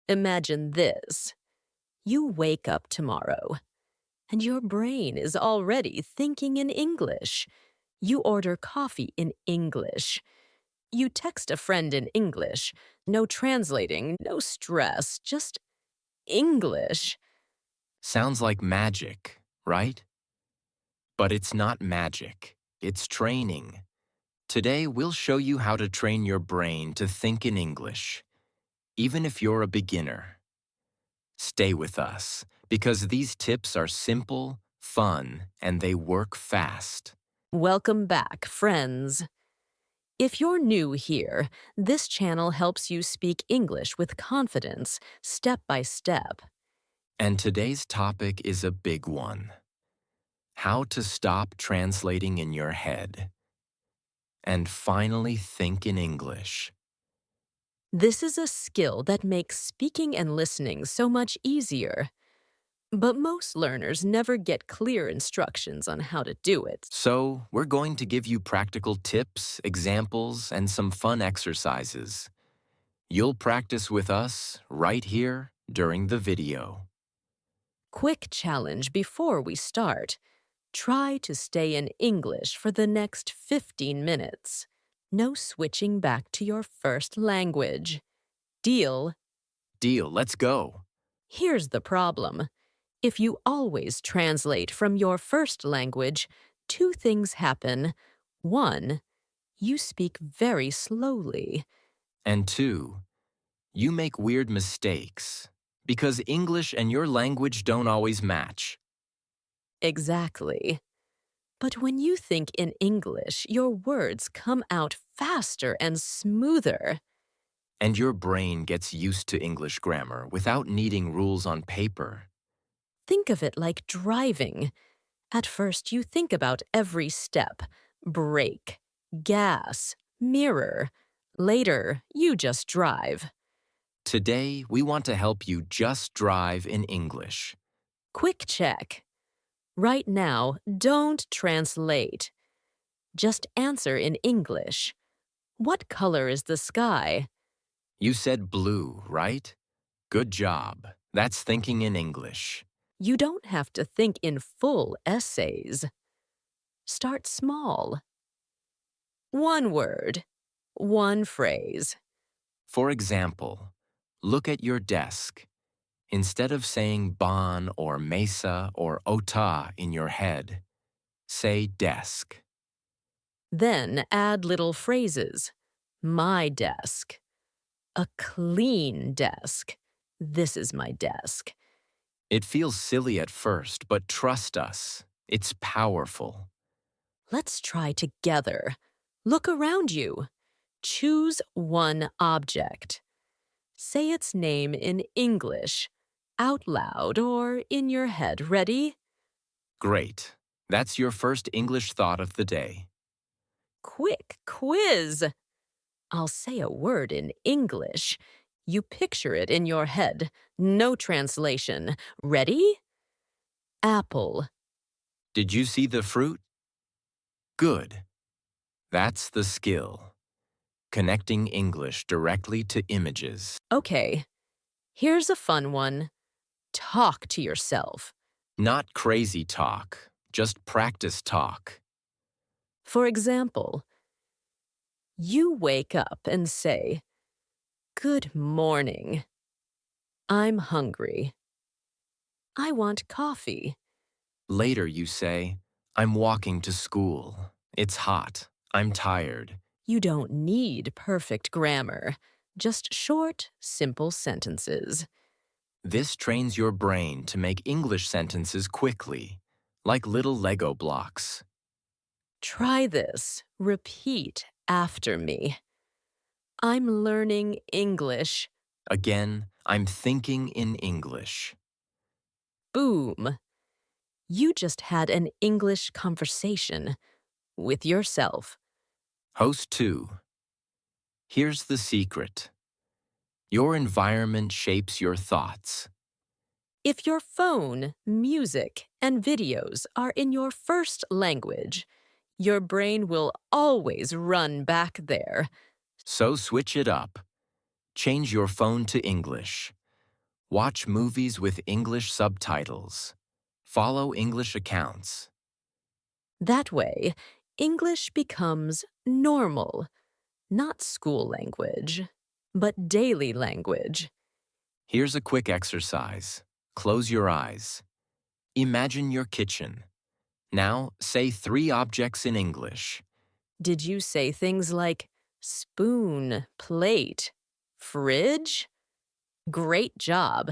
Imagine this. You wake up tomorrow, and your brain is already thinking in English. You order coffee in English. You text a friend in English. No translating, no stress, just English. Sounds like magic, right? But it's not magic. It's training. Today, we'll show you how to train your brain to think in English, even if you're a beginner. Stay with us, because these tips are simple, fun, and they work fast. Welcome back, friends. If you're new here, this channel helps you speak English with confidence, step by step. And today's topic is a big one. How to stop translating in your head and finally think in English. This is a skill that makes speaking and listening so much easier. But most learners never get clear instructions on how to do it. So, we're going to give you practical tips, examples, and some fun exercises. You'll practice with us right here during the video. Quick challenge before we start. Try to stay in English for the next 15 minutes. No switching back to your first language. Deal? Deal, let's go. Here's the problem. If you always translate from your first language, two things happen. One, you speak very slowly. And 2, you make weird mistakes because English and your language don't always match. Exactly. But when you think in English, your words come out faster and smoother. And your brain gets used to English grammar without needing rules on paper. Think of it like driving. At first, you think about every step: brake, gas, mirror. Later, you just drive. Today, we want to help you just drive in English. Quick check. Right now, don't translate. Just answer in English. What color is the sky? You said blue, right? Good job. That's thinking in English. You don't have to think in full essays. Start small. One word, one phrase. For example, look at your desk. Instead of saying bon or mesa or ota in your head, say desk. Then add little phrases. My desk. A clean desk. This is my desk. It feels silly at first, but trust us, it's powerful. Let's try together. Look around you. Choose one object. Say its name in English, out loud or in your head. Ready? Great. That's your first English thought of the day. Quick quiz. I'll say a word in English. You picture it in your head. No translation. Ready? Apple. Did you see the fruit? Good. That's the skill. Connecting English directly to images. Okay. Here's a fun one. Talk to yourself. Not crazy talk, just practice talk. For example, you wake up and say, "Good morning. I'm hungry. I want coffee." Later you say, I'm walking to school. It's hot. I'm tired. You don't need perfect grammar, just short, simple sentences. This trains your brain to make English sentences quickly, like little Lego blocks. Try this. Repeat after me. I'm learning English. Again, I'm thinking in English. Boom. You just had an English conversation with yourself. Host 2. Here's the secret. Your environment shapes your thoughts. If your phone, music, and videos are in your first language, your brain will always run back there. So switch it up. Change your phone to English. Watch movies with English subtitles. Follow English accounts. That way, English becomes normal, not school language, but daily language. Here's a quick exercise. Close your eyes. Imagine your kitchen. Now, say 3 objects in English. Did you say things like spoon, plate, fridge? Great job.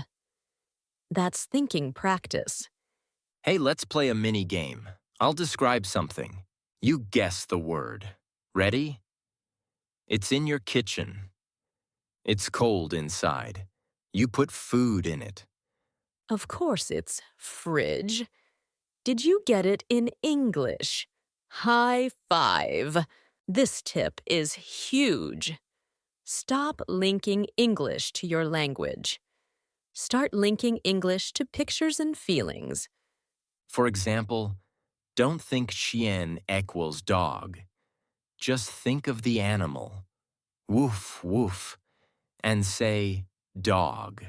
That's thinking practice. Hey, let's play a mini game. I'll describe something. You guess the word. Ready? It's in your kitchen. It's cold inside. You put food in it. Of course it's fridge. Did you get it in English? High five. This tip is huge. Stop linking English to your language. Start linking English to pictures and feelings. For example, don't think chien equals dog. Just think of the animal. Woof, woof. And say dog.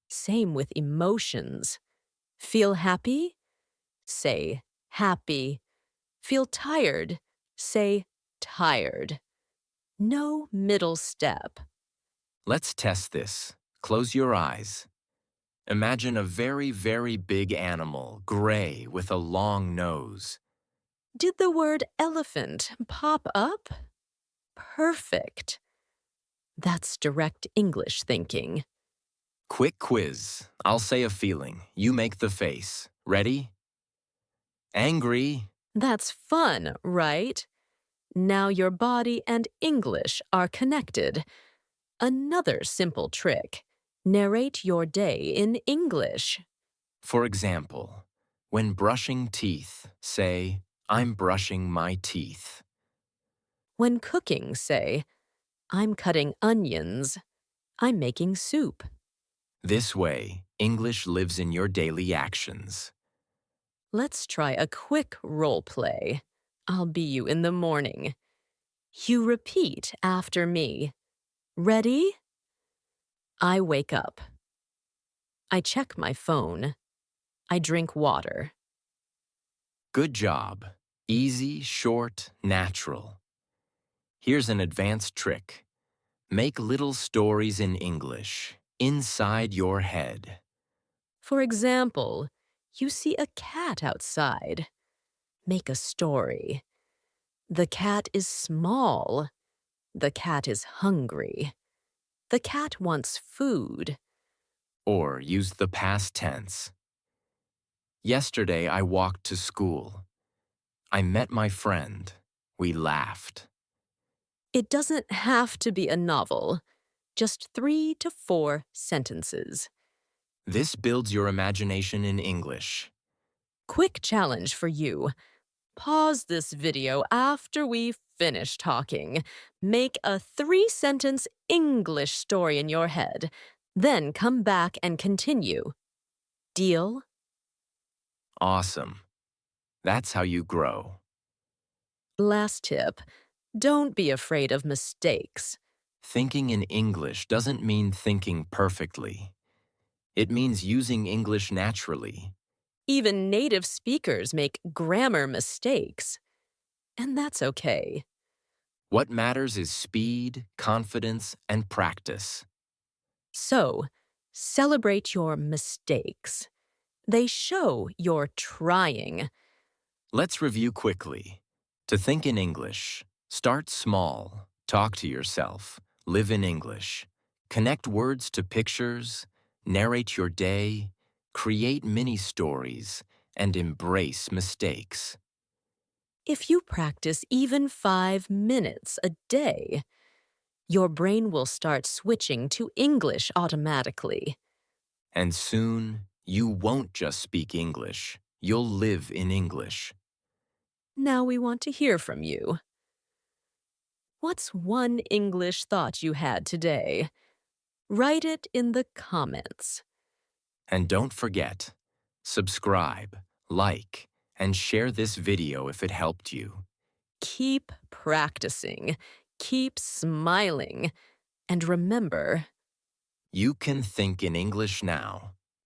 Same with emotions. Feel happy? Say happy. Feel tired? Say tired. No middle step. Let's test this. Close your eyes. Imagine a very, very big animal, gray with a long nose. Did the word elephant pop up? Perfect. That's direct English thinking. Quick quiz. I'll say a feeling. You make the face. Ready? Angry. That's fun, right? Now your body and English are connected. Another simple trick. Narrate your day in English. For example, when brushing teeth, say, I'm brushing my teeth. When cooking, say, I'm cutting onions. I'm making soup. This way, English lives in your daily actions. Let's try a quick role play. I'll be you in the morning. You repeat after me. Ready? I wake up. I check my phone. I drink water. Good job. Easy, short, natural. Here's an advanced trick. Make little stories in English, inside your head. For example, you see a cat outside. Make a story. The cat is small. The cat is hungry. The cat wants food. Or use the past tense. Yesterday I walked to school. I met my friend. We laughed. It doesn't have to be a novel. Just 3 to 4 sentences. This builds your imagination in English. Quick challenge for you. Pause this video after we finish talking. Make a 3-sentence English story in your head. Then come back and continue. Deal? Awesome. That's how you grow. Last tip. Don't be afraid of mistakes. Thinking in English doesn't mean thinking perfectly. It means using English naturally. Even native speakers make grammar mistakes. And that's okay. What matters is speed, confidence, and practice. So, celebrate your mistakes. They show you're trying. Let's review quickly. To think in English, start small, talk to yourself, live in English, connect words to pictures, narrate your day, create mini stories, and embrace mistakes. If you practice even 5 minutes a day, your brain will start switching to English automatically. And soon, you won't just speak English, you'll live in English. Now we want to hear from you. What's one English thought you had today? Write it in the comments. And don't forget, subscribe, like, and share this video if it helped you. Keep practicing. Keep smiling. And remember, You can think in English now.